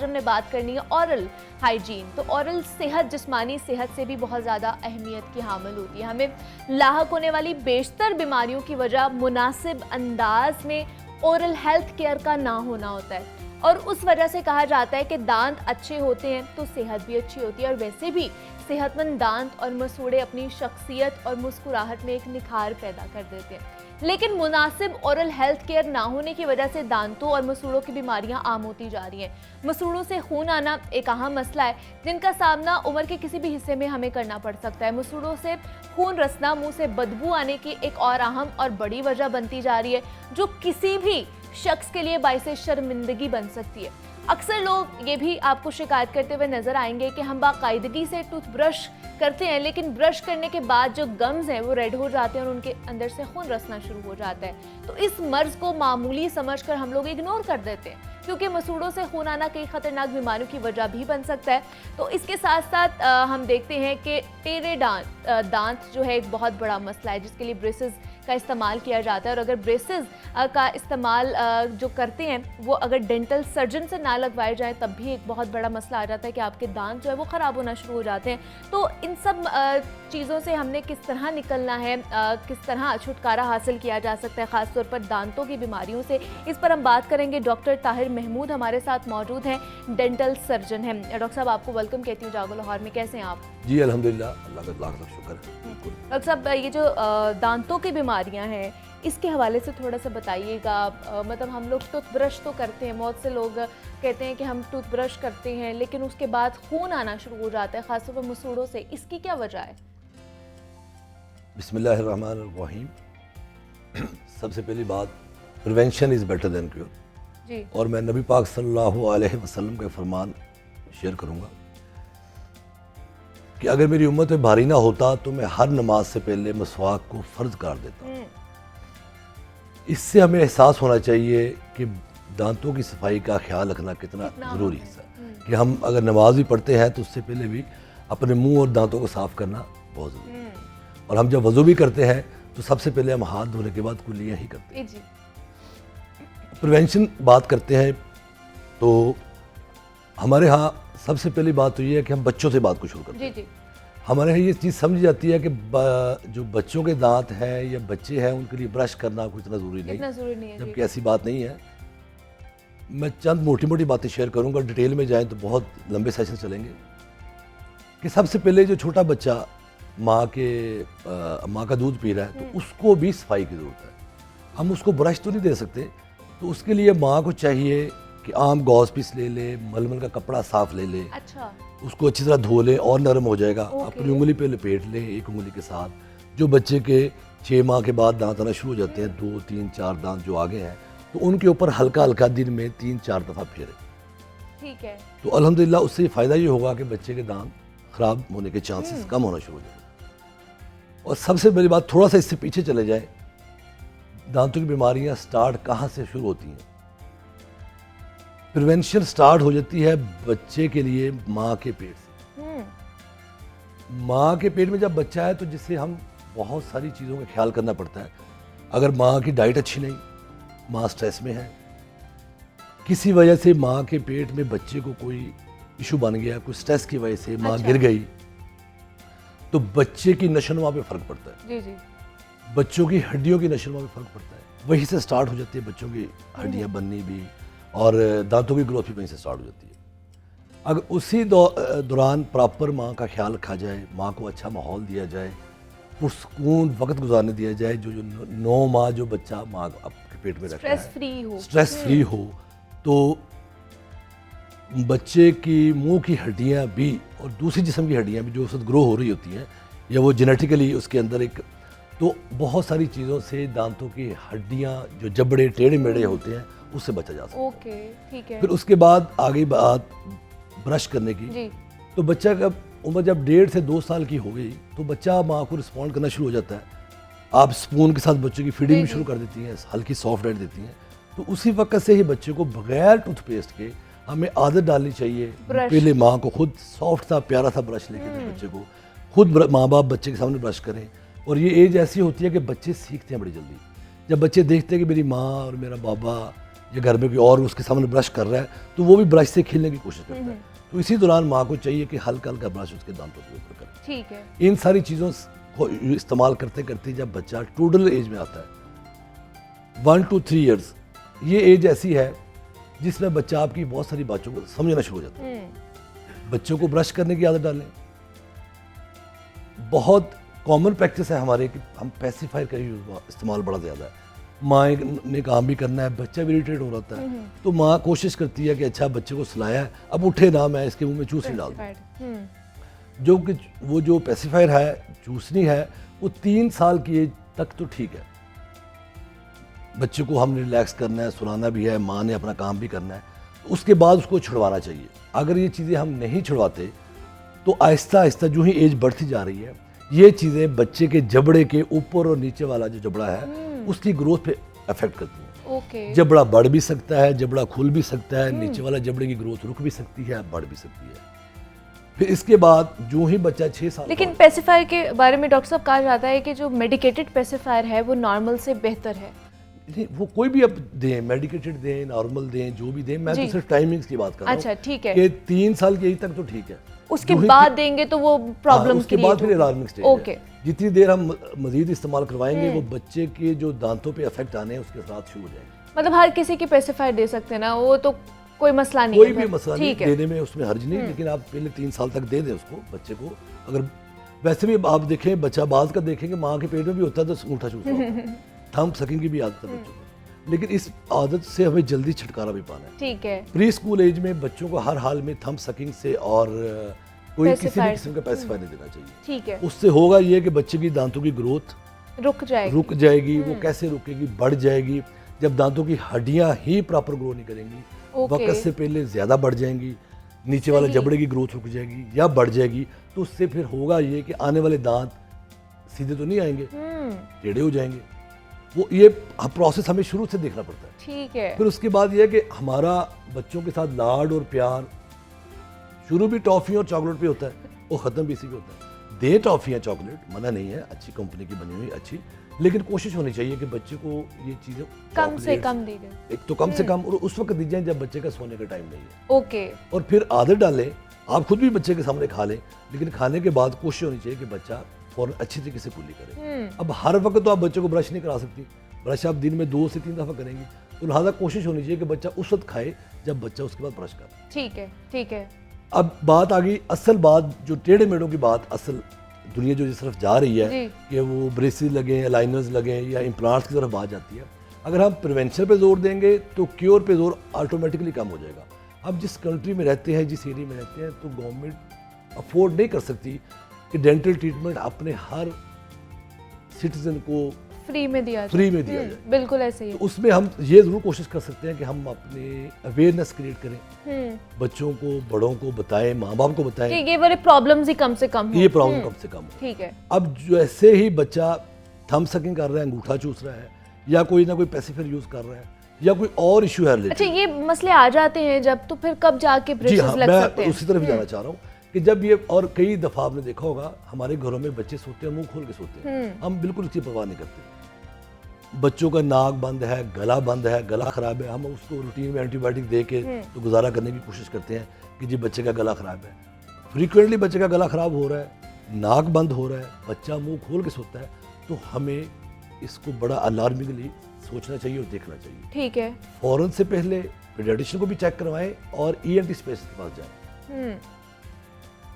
हमने बात करनी है ऑरल हाइजीन। तो ऑरल सेहत जिस्मानी सेहत से भी बहुत ज़्यादा अहमियत की हामिल होती है। हमें लाहक होने वाली बेशतर बीमारियों की वजह मुनासिब अंदाज में ओरल हेल्थ केयर का ना होना होता है, और उस वजह से कहा जाता है कि दांत अच्छे होते हैं तो सेहत भी अच्छी होती है। और वैसे भी सेहतमंद दांत और मसूड़े अपनी शख्सियत और मुस्कुराहट में एक निखार पैदा कर देते हैं। लेकिन मुनासिब ओरल हेल्थ केयर ना होने की वजह से दांतों और मसूड़ों की बीमारियां आम होती जा रही हैं। मसूड़ों से खून आना एक अहम मसला है जिनका सामना उम्र के किसी भी हिस्से में हमें करना पड़ सकता है। मसूड़ों से खून रसना मुंह से बदबू आने की एक और अहम और बड़ी वजह बनती जा रही है, जो किसी भी शख्स के लिए बाइसे शर्मिंदगी बन सकती है। अक्सर लोग ये भी आपको शिकायत करते हुए नजर आएंगे कि हम बाकायदगी से टूथब्रश करते हैं, लेकिन ब्रश करने के बाद जो गम्स हैं वो रेड हो जाते हैं और उनके अंदर से खून रसना शुरू हो जाता है। तो इस मर्ज को मामूली समझकर हम लोग इग्नोर कर देते हैं, क्योंकि मसूड़ों से खून आना कई खतरनाक बीमारियों की वजह भी बन सकता है। तो इसके साथ साथ हम देखते हैं कि टेढ़े दांत जो है एक बहुत बड़ा मसला है, जिसके लिए ब्रेसेस का इस्तेमाल किया जाता है। और अगर ब्रेसेस का इस्तेमाल जो करते हैं वो अगर डेंटल सर्जन से ना लगवाए जाए तब भी एक बहुत बड़ा मसला आ जाता है कि आपके दांत जो है वो ख़राब होना शुरू हो जाते हैं। तो इन सब चीज़ों से हमने किस तरह निकलना है, किस तरह छुटकारा हासिल किया जा सकता है ख़ासतौर पर दांतों की बीमारियों से, इस पर हम बात करेंगे। डॉक्टर ताहिर महमूद हमारे साथ मौजूद हैं, डेंटल सर्जन हैं। डॉक्टर साहब आपको वेलकम कहती हूँ जागो लाहौर में। कैसे हैं आप? जी अल्हम्दुलिल्लाह, अल्लाह का लाख लाख शुक्र है। डॉक्टर साहब ये जो दांतों की बीमारियां हैं इसके हवाले से थोड़ा सा बताइएगा। मतलब हम लोग टूथब्रश तो करते हैं, बहुत से लोग कहते हैं कि हम टूथब्रश करते हैं लेकिन उसके बाद खून आना शुरू हो जाता है खासतौर पर मसूड़ों से, इसकी क्या वजह है? बिस्मिल्लाहिर्रहमानिर्रहीम। सबसे पहली बात, prevention is better than cure जी। और मैं नबी पाक सल्लल्लाहु अलैहि वसल्लम का फरमान शेयर करूंगा कि अगर मेरी उम्मत में भारी ना होता तो मैं हर नमाज से पहले मसवाक को फ़र्ज कर देता। इससे हमें एहसास होना चाहिए कि दांतों की सफाई का ख्याल रखना कितना ज़रूरी है कि हम अगर नमाज भी पढ़ते हैं तो उससे पहले भी अपने मुंह और दांतों को साफ़ करना बहुत ज़रूरी है। और हम जब वज़ू भी करते हैं तो सबसे पहले हम हाथ धोने के बाद कुल्लियाँ ही करते हैं। प्रिवेंशन बात करते हैं तो हमारे यहाँ सबसे पहली बात तो ये है कि हम बच्चों से बात को शुरू करते हैं। हमारे यहाँ ये चीज़ समझी जाती है कि जो बच्चों के दांत हैं या बच्चे हैं उनके लिए ब्रश करना कोई इतना ज़रूरी नहीं है, जबकि ऐसी बात नहीं है। मैं चंद मोटी मोटी बातें शेयर करूँगा, डिटेल में जाएं तो बहुत लंबे सेशन चलेंगे। कि सबसे पहले जो छोटा बच्चा माँ का दूध पी रहा है तो उसको भी सफाई की ज़रूरत है। हम उसको ब्रश तो नहीं दे सकते, तो उसके लिए माँ को चाहिए कि आम गॉस पीस ले ले, मलमल का कपड़ा साफ ले ले। अच्छा। उसको अच्छी तरह धो ले और नरम हो जाएगा। अपनी उंगली पे लपेट ले एक उंगली के साथ। जो बच्चे के 6 माह के बाद दांत आना शुरू हो जाते हैं, 2, 3, 4 दांत जो आगे हैं, तो उनके ऊपर हल्का हल्का दिन में 3-4 दफ़ा फेरे। ठीक है। तो अल्हम्दुलिल्लाह उससे फ़ायदा ये होगा कि बच्चे के दांत ख़राब होने के चांसेस कम होना शुरू हो जाएंगे। और सबसे बड़ी बात, थोड़ा सा इससे पीछे चले जाए, दांतों की बीमारियाँ स्टार्ट कहाँ से शुरू होती हैं? प्रिवेंशन स्टार्ट हो जाती है बच्चे के लिए माँ के पेट से। माँ के पेट में जब बच्चा है तो जिससे हम बहुत सारी चीज़ों का ख्याल करना पड़ता है। अगर माँ की डाइट अच्छी नहीं, माँ स्ट्रेस में है, किसी वजह से माँ के पेट में बच्चे को कोई इशू बन गया, कोई स्ट्रेस की वजह से माँ गिर गई, तो बच्चे की नशोनुमा पे फ़र्क पड़ता है। जी। बच्चों की हड्डियों की नशोनुमा पे फ़र्क पड़ता है। वहीं से स्टार्ट हो जाती है बच्चों की हड्डियाँ बननी भी, और दांतों की ग्रोथ भी वहीं से स्टार्ट हो जाती है। अगर उसी दौरान प्रॉपर माँ का ख्याल रखा जाए, माँ को अच्छा माहौल दिया जाए, पुरसकून वक्त गुजारने दिया जाए, जो 9 माह जो बच्चा माँ के पेट में रहता है स्ट्रेस फ्री हो, तो बच्चे की मुंह की हड्डियाँ भी और दूसरी जिस्म की हड्डियाँ भी जो उस वक्त ग्रो हो रही होती हैं, या वो जेनेटिकली उसके अंदर एक, तो बहुत सारी चीज़ों से दांतों की हड्डियाँ जो जबड़े टेढ़े मेढ़े होते हैं उससे बचा जा सकता है। ओके, ठीक है। फिर उसके बाद आगे बात ब्रश करने की। जी। तो बच्चा का उम्र जब 1.5 से 2 साल की हो गई तो बच्चा माँ को रिस्पॉन्ड करना शुरू हो जाता है। आप स्पून के साथ बच्चों की फीडिंग भी शुरू कर देती हैं, हल्की सॉफ्ट डाइट देती हैं, तो उसी वक्त से ही बच्चे को बगैर टूथपेस्ट के हमें आदत डालनी चाहिए। पहले माँ को खुद सॉफ्ट सा प्यारा सा ब्रश लेके दें बच्चे को, खुद माँ बाप बच्चे के सामने ब्रश करें। और ये एज ऐसी होती है कि बच्चे सीखते हैं बड़ी जल्दी। जब बच्चे देखते हैं कि मेरी माँ और मेरा बाबा या घर में कोई और उसके सामने ब्रश कर रहा है तो वो भी ब्रश से खेलने की कोशिश करता है। तो इसी दौरान माँ को चाहिए कि हल्का हल्का ब्रश उसके दांतों के ऊपर करे। ठीक है। इन सारी चीज़ों को इस्तेमाल करते करते जब बच्चा टोडल एज में आता है 1 to 3 years, ये एज ऐसी है जिसमें बच्चा आपकी बहुत सारी बातों को समझना शुरू हो जाता है। बच्चों को ब्रश करने की आदत डालें। बहुत कॉमन प्रैक्टिस है हमारे कि हम पेसिफायर का इस्तेमाल बड़ा ज़्यादा है। माँ ने काम भी करना है, बच्चा भी इरिटेट हो रहा है, तो माँ कोशिश करती है कि अच्छा बच्चे को सुलाया है, अब उठे ना, मैं इसके मुंह में चूसनी डाल दूँ। जो कि वो जो पेसिफायर है, चूसनी है, वो 3 साल की एज तक तो ठीक है। बच्चे को हमने रिलैक्स करना है, सुलाना भी है, माँ ने अपना काम भी करना है, उसके बाद उसको छुड़वाना चाहिए। अगर ये चीज़ें हम नहीं छुड़वाते तो आहिस्ता आहिस्ता जो ही एज बढ़ती जा रही है, ये चीज़ें बच्चे के जबड़े के ऊपर और नीचे वाला जो जबड़ा है उसकी ग्रोथ पे अफेक्ट करती है। ओके। जबड़ा बढ़ भी सकता है, जबड़ा खुल भी सकता है, नीचे वाला जबड़े की ग्रोथ रुक भी सकती है, बढ़ भी सकती है। फिर इसके बाद जो ही बच्चा 6 साल लेकिन पेसिफायर के बारे में डॉक्टर साहब कहा जाता है कि जो मेडिकेटेड पेसिफायर है वो नॉर्मल से बेहतर है। वो कोई भी अब दें, मेडिकेटेड दें, नॉर्मल दें, जो भी दें, मैं तो सिर्फ टाइमिंग्स की बात कर रहा हूँ। अच्छा, ठीक है। कि 3 साल की एज तक तो ठीक है, उसके बाद देंगे तो वो प्रॉब्लम उसके बाद फिर अलार्मिंग स्टेज है। ओके। जितनी देर हम मजीद इस्तेमाल करवाएंगे वो बच्चे के जो दांतों पे इफेक्ट आने हैं उसके साथ शुरू हो जाएंगे। मतलब हर किसी की पेसिफायर दे सकते हैं ना, वो तो कोई मसला नहीं कोई है। भी मसला नहीं, देने में उसमें हर्ज नहीं, लेकिन आप पहले 3 साल तक दे दें उसको बच्चे को। अगर वैसे भी आप देखें, बच्चा बाज का देखेंगे माँ के पेट में भी होता है तो अंगूठा चूसता है, थंब सकिंग की भी आदत है बच्चों को, लेकिन इस आदत से हमें जल्दी छुटकारा भी पाना है। ठीक है। प्री स्कूल एज में बच्चों को हर हाल में थंब सकिंग से और कोई किसी भी किस्म का पेसिफायर नहीं देना चाहिए। ठीक है। उससे होगा ये कि बच्चे की दांतों की ग्रोथ रुक जाएगी। वो कैसे रुकेगी? बढ़ जाएगी। जब दांतों की हड्डियां ही प्रॉपर ग्रो नहीं करेंगी, वक्त से पहले ज्यादा बढ़ जाएंगी, नीचे वाले जबड़े की ग्रोथ रुक जाएगी या बढ़ जाएगी, तो उससे फिर होगा ये कि आने वाले दांत सीधे तो नहीं आएंगे, टेढ़े हो जाएंगे। वो ये प्रोसेस हमें शुरू से देखना पड़ता है। ठीक है। फिर उसके बाद ये कि हमारा बच्चों के साथ लाड और प्यार शुरू भी टॉफी और चॉकलेट पे होता है, वो खत्म भी इसी पे होता है। दे टॉफियाँ चॉकलेट, मना नहीं है, अच्छी कंपनी की बनी हुई अच्छी, लेकिन कोशिश होनी चाहिए कि बच्चे को ये चीज़ें कम से कम दी जाए। एक तो कम से कम, और उस वक्त दी जाए जब बच्चे का सोने का टाइम नहीं है। ओके। और फिर आदत डालें, आप खुद भी बच्चे के सामने खा लें, लेकिन खाने के बाद कोशिश होनी चाहिए कि बच्चा फौरन अच्छी तरीके से कुल्ली करे। अब हर वक्त तो आप बच्चे को ब्रश नहीं करा सकती, ब्रश आप दिन में 2 से 3 दफ़ा करेंगी, तो लिहाजा कोशिश होनी चाहिए कि बच्चा उस वक्त खाए जब बच्चा उसके बाद ब्रश करे। ठीक है, ठीक है। अब बात आ गई असल बात, जो टेढ़े मेढ़ों की बात, असल दुनिया जो जिस तरफ जा रही है कि वो ब्रेसेस लगे, लाइनर्स लगे या इम्प्लांट्स की तरफ बात जाती है। अगर हम प्रिवेंशन पे जोर देंगे तो क्योर पे जोर ऑटोमेटिकली कम हो जाएगा। अब जिस कंट्री में रहते हैं, जिस एरिया में रहते हैं, तो गवर्नमेंट अफोर्ड नहीं कर सकती कि डेंटल ट्रीटमेंट अपने हर सिटीजन को फ्री में दिया जाए। बिल्कुल ऐसे ही। तो उसमें हम ये जरूर कोशिश कर सकते हैं कि हम अपने अवेयरनेस क्रिएट करें, बच्चों को, बड़ों को बताएं, माँ बाप को बताएं कि ये वाले प्रॉब्लम्स ही कम से कम हो। ये प्रॉब्लम कम से कम हो। ठीक है। अब जैसे ही बच्चा थंब सकिंग कर रहा है, अंगूठा चूस रहा है, या कोई ना कोई पेसिफायर यूज कर रहा है, या कोई और इशू है रिलेटेड। अच्छा, ये मसले आ जाते हैं जब, तो फिर कब जाके ब्रेसेस लग सकते हैं? उसी तरफ जाना चाह रहा हूँ कि जब ये, और कई दफा आपने देखा होगा हमारे घरों में बच्चे सोते हैं मुंह खोल के सोते हैं, हम बिल्कुल उसकी परवाह नहीं करते। बच्चों का नाक बंद है, गला बंद है, गला खराब है, हम उसको रूटीन में एंटीबायोटिक दे के तो गुजारा करने की कोशिश करते हैं कि जी बच्चे का गला खराब है। फ्रीक्वेंटली बच्चे का गला खराब हो रहा है, नाक बंद हो रहा है, बच्चा मुंह खोल के सोता है, तो हमें इसको बड़ा अलार्मिंगली सोचना चाहिए और देखना चाहिए। ठीक है। फौरन से पहले पीडियाट्रिशियन को भी चेक करवाएं और ENT स्पेशलिस्ट के पास जाएं।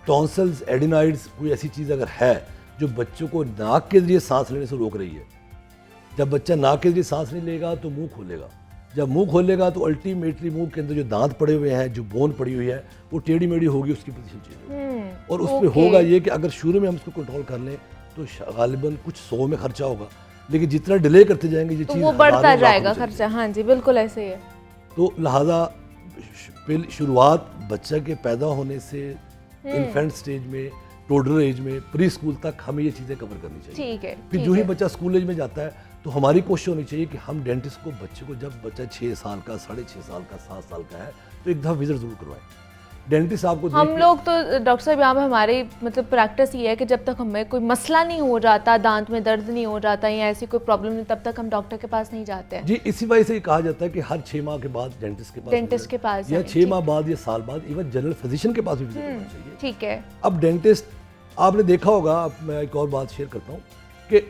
टॉन्सिल्स, एडिनॉइड्स, कोई ऐसी चीज़ अगर है जो बच्चों को नाक के जरिए सांस लेने से रोक रही है, जब बच्चा नाक के जरिए सांस नहीं लेगा तो मुंह खोलेगा, जब मुंह खोलेगा तो अल्टीमेटली मुंह के अंदर जो दांत पड़े हुए हैं, जो बोन पड़ी हुई है, वो टेढ़ी मेढ़ी होगी, उसकी पोजीशन चेंज होगी। और उसमें होगा ये कि अगर शुरू में हम उसको कंट्रोल कर लें तो गालिबन कुछ 100 में खर्चा होगा, लेकिन जितना डिले करते जाएंगे ये तो चीज़ वो बढ़ता जाएगा खर्चा। हाँ जी, बिल्कुल ऐसे ही है। तो लिहाजा शुरुआत बच्चा के पैदा होने से इन्फेंट स्टेज में, टोडलर एज में, प्री स्कूल तक हमें ये चीज़ें कवर करनी चाहिए। ठीक है। फिर जो ही बच्चा स्कूल एज में जाता है तो हमारी कोशिश होनी चाहिए कि हम डेंटिस्ट को बच्चे को, जब बच्चा 6 साल का, 6.5 साल का, 7 साल का है, तो एक दफ़ा विजिट जरूर करवाएं डेंटिस्ट आपको हम लोग तो डॉक्टर साहब यहाँ पे हमारी मतलब प्रैक्टिस ये है कि जब तक हमें कोई मसला नहीं हो जाता, दांत में दर्द नहीं हो जाता या ऐसी कोई प्रॉब्लम नहीं, तब तक हम डॉक्टर के पास नहीं जाते हैं। जी, इसी वजह से कहा जाता है कि हर 6 माह के बाद डेंटिस्ट के पास या 6 माह बाद या साल बाद इवन जनरल फिजिशियन के पास भी विजिट करना चाहिए। ठीक है। अब डेंटिस्ट आपने देखा होगा, अब मैं एक और बात शेयर करता हूँ कि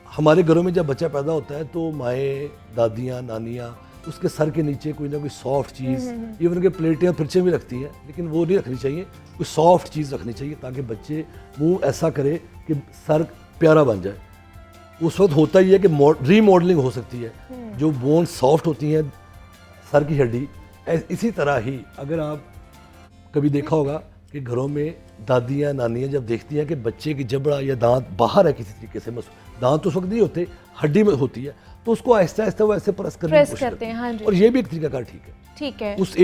हमारे घरों में जब बच्चा पैदा होता है तो माएँ, दादियाँ, नानियाँ उसके सर के नीचे कोई ना कोई सॉफ्ट चीज़, इवन के प्लेटें और फ्रिजें भी रखती हैं, लेकिन वो नहीं रखनी चाहिए, कोई सॉफ्ट चीज़ रखनी चाहिए ताकि बच्चे मुंह ऐसा करे कि सर प्यारा बन जाए। उस वक्त होता ही है कि रीमॉडलिंग हो सकती है, जो बोन सॉफ्ट होती हैं सर की हड्डी। इसी तरह ही अगर आप कभी देखा होगा कि घरों में दादियाँ, नानियाँ जब देखती हैं कि बच्चे की जबड़ा या दांत बाहर है किसी तरीके से, दांत तो उस वक्त नहीं होते, हड्डी में होती है, तो उसको आहिस्ता आहिस्ता वो ऐसे प्रेस करने की कोशिश करते हैं। हाँ जी। और ये भी एक तरीका कार ठीक है ठीक है। उस